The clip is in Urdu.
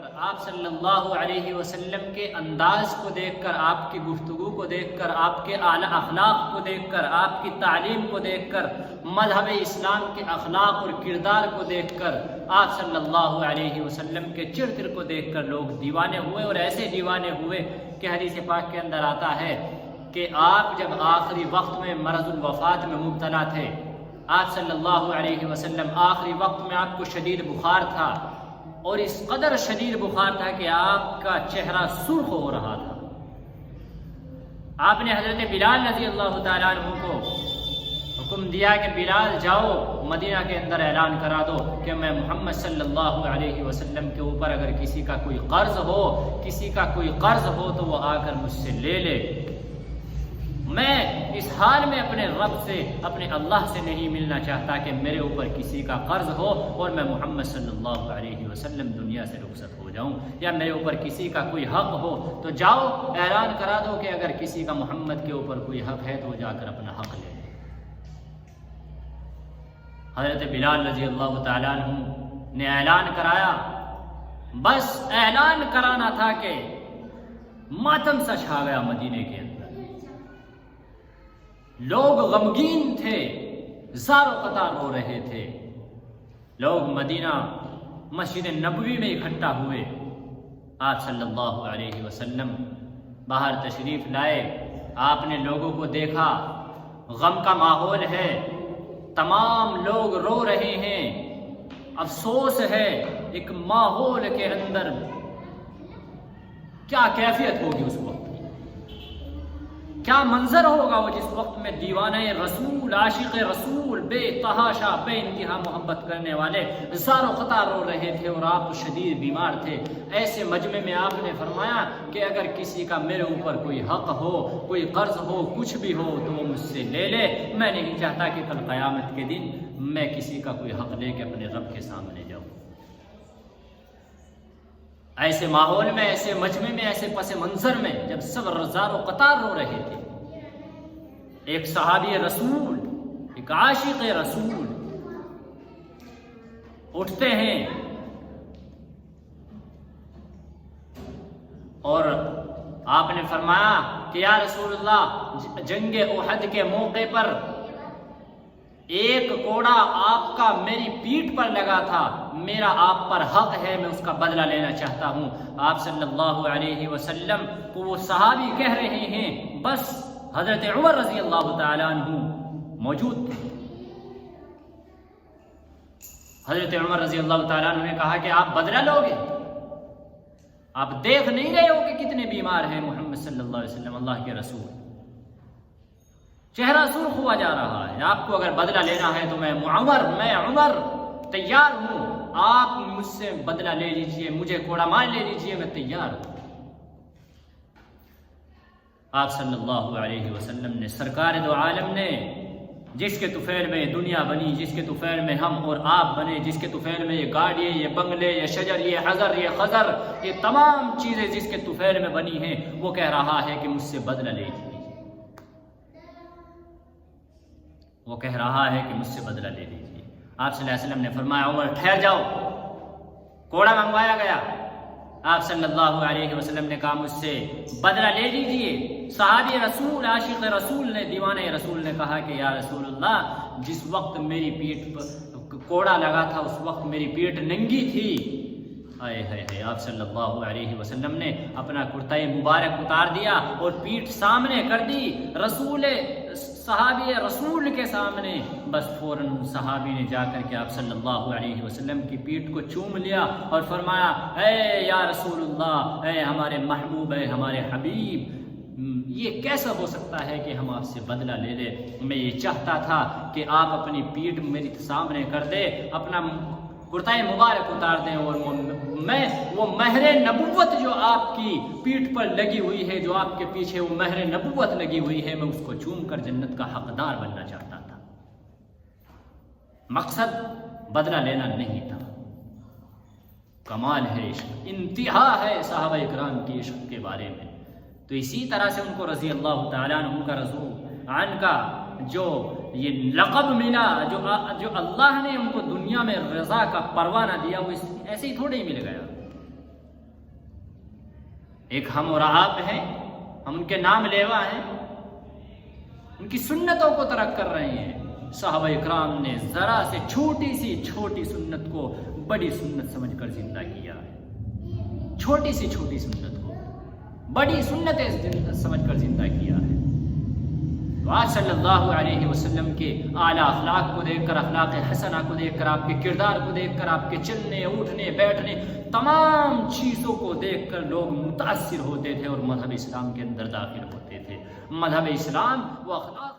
کر، آپ صلی اللہ علیہ وسلم کے انداز کو دیکھ کر، آپ کی گفتگو کو دیکھ کر، آپ کے اعلیٰ اخلاق کو دیکھ کر، آپ کی تعلیم کو دیکھ کر، مذہب اسلام کے اخلاق اور کردار کو دیکھ کر، آپ صلی اللہ علیہ وسلم کے چرتر کو دیکھ کر لوگ دیوانے ہوئے، اور ایسے دیوانے ہوئے کہ حدیث پاک کے اندر آتا ہے کہ آپ جب آخری وقت میں مرض الوفات میں مبتلا تھے، آپ صلی اللہ علیہ وسلم آخری وقت میں آپ کو شدید بخار تھا، اور اس قدر شدید بخار تھا کہ آپ کا چہرہ سرخ ہو رہا تھا۔ آپ نے حضرت بلال رضی اللہ تعالیٰ عنہ کو حکم دیا کہ بلال جاؤ مدینہ کے اندر اعلان کرا دو کہ میں محمد صلی اللہ علیہ وسلم کے اوپر اگر کسی کا کوئی قرض ہو تو وہ آ کر مجھ سے لے لے، میں اس حال میں اپنے رب سے، اپنے اللہ سے نہیں ملنا چاہتا کہ میرے اوپر کسی کا قرض ہو اور میں محمد صلی اللہ علیہ وسلم دنیا سے رخصت ہو جاؤں، یا میرے اوپر کسی کا کوئی حق ہو تو جاؤ اعلان کرا دو کہ اگر کسی کا محمد کے اوپر کوئی حق ہے تو وہ جا کر اپنا حق لے لے۔ حضرت بلال رضی اللہ تعالیٰ عنہ نے اعلان کرایا، بس اعلان کرانا تھا کہ ماتم سا چھا گیا مدینے کے اندر، لوگ غمگین تھے، زار و قطار رو رہے تھے، لوگ مدینہ مسجد نبوی میں اکٹھا ہوئے، آپ صلی اللہ علیہ وسلم باہر تشریف لائے، آپ نے لوگوں کو دیکھا، غم کا ماحول ہے، تمام لوگ رو رہے ہیں، افسوس ہے، ایک ماحول کے اندر کیا کیفیت ہوگی اس وقت، کیا منظر ہوگا وہ جس وقت میں دیوانہ رسول، عاشق رسول، بے تحاشا بے انتہا محبت کرنے والے زار و قطار رو رہے تھے، اور آپ شدید بیمار تھے۔ ایسے مجمع میں آپ نے فرمایا کہ اگر کسی کا میرے اوپر کوئی حق ہو، کوئی قرض ہو، کچھ بھی ہو تو وہ مجھ سے لے لے، میں نہیں چاہتا کہ کل قیامت کے دن میں کسی کا کوئی حق لے کے اپنے رب کے سامنے جاؤں۔ ایسے ماحول میں، ایسے مجمع میں، ایسے پس منظر میں جب سب زار و قطار رو رہے تھے، ایک صحابی رسول، ایک عاشق رسول اٹھتے ہیں اور آپ نے فرمایا کہ یا رسول اللہ، جنگ احد کے موقع پر ایک کوڑا آپ کا میری پیٹھ پر لگا تھا، میرا آپ پر حق ہے، میں اس کا بدلہ لینا چاہتا ہوں۔ آپ صلی اللہ علیہ وسلم کو وہ صحابی کہہ رہے ہیں، بس حضرت عمر رضی اللہ تعالیٰ عنہ موجود تھے۔ حضرت عمر رضی اللہ تعالیٰ عنہ نے کہا کہ آپ بدلہ لو گے؟ آپ دیکھ نہیں رہے ہو کہ کتنے بیمار ہیں محمد صلی اللہ علیہ وسلم، اللہ کے رسول، چہرہ سرخ ہوا جا رہا ہے، آپ کو اگر بدلہ لینا ہے تو میں عمر تیار ہوں، آپ مجھ سے بدلہ لے لیجئے، مجھے کوڑا مار لے لیجئے، میں تیار ہوں۔ آپ صلی اللہ علیہ وسلم نے، سرکار دو عالم نے، جس کے طفیل میں دنیا بنی، جس کے طفیل میں ہم اور آپ بنے، جس کے طفیل میں یہ گاڑی، یہ بنگلے، یہ شجر، یہ حضر، یہ خضر، یہ تمام چیزیں جس کے طفیل میں بنی ہیں، وہ کہہ رہا ہے کہ مجھ سے بدلہ لے لیجیے، وہ کہہ رہا ہے کہ مجھ سے بدلہ لے لیجیے۔ آپ صلی اللہ علیہ وسلم نے فرمایا عمر ٹھہر جاؤ، کوڑا منگوایا گیا، آپ صلی اللہ علیہ وسلم نے کہا مجھ سے بدلہ لے لیجیے۔ صحابی رسول، عاشق رسول نے، دیوانہ رسول نے کہا کہ یا رسول اللہ، جس وقت میری پیٹھ پر کوڑا لگا تھا اس وقت میری پیٹھ ننگی تھی۔ آئے ہائے ہائے، آپ صلی اللہ علیہ وسلم نے اپنا کرتا مبارک اتار دیا اور پیٹھ سامنے کر دی صحابی رسول کے سامنے، بس فوراً صحابی نے جا کر کے آپ صلی اللہ علیہ وسلم کی پیٹھ کو چوم لیا اور فرمایا اے یا رسول اللہ، اے ہمارے محبوب، اے ہمارے حبیب، یہ کیسا ہو سکتا ہے کہ ہم آپ سے بدلہ لے لیں؟ میں یہ چاہتا تھا کہ آپ اپنی پیٹھ میری سامنے کر دے، اپنا کرتا مبارک اتار دیں، اور میں وہ مہر نبوت جو آپ کی پیٹھ پر لگی ہوئی ہے، جو آپ کے پیچھے وہ مہر نبوت لگی ہوئی ہے، میں اس کو چوم کر جنت کا حقدار بننا چاہتا تھا۔ مقصد بدلہ لینا نہیں تھا۔ کمال ہے عشق، انتہا ہے صحابہ اکرام کی عشق کے بارے میں۔ تو اسی طرح سے ان کو رضی اللہ تعالیٰ عنہ کا رضو عن کا جو یہ لقب ملا، جو اللہ نے ان کو دنیا میں رضا کا پروانہ دیا، وہ ایسے ہی تھوڑے ہی مل گیا۔ ایک ہم اور آپ ہیں، ہم ان کے نام لیوا ہیں، ان کی سنتوں کو ترک کر رہے ہیں۔ صحابہ اکرام نے ذرا سے چھوٹی سی چھوٹی سنت کو بڑی سنت سمجھ کر زندہ کیا ہے، چھوٹی سی چھوٹی سنت کو بڑی سنت سمجھ کر زندہ کیا ہے۔ تو آج صلی اللہ علیہ وسلم کے اعلیٰ اخلاق کو دیکھ کر، اخلاق حسنہ کو دیکھ کر، آپ کے کردار کو دیکھ کر، آپ کے چلنے اٹھنے بیٹھنے تمام چیزوں کو دیکھ کر لوگ متاثر ہوتے تھے اور مذہب اسلام کے اندر داخل ہوتے تھے۔ مذہب اسلام وہ اخلاق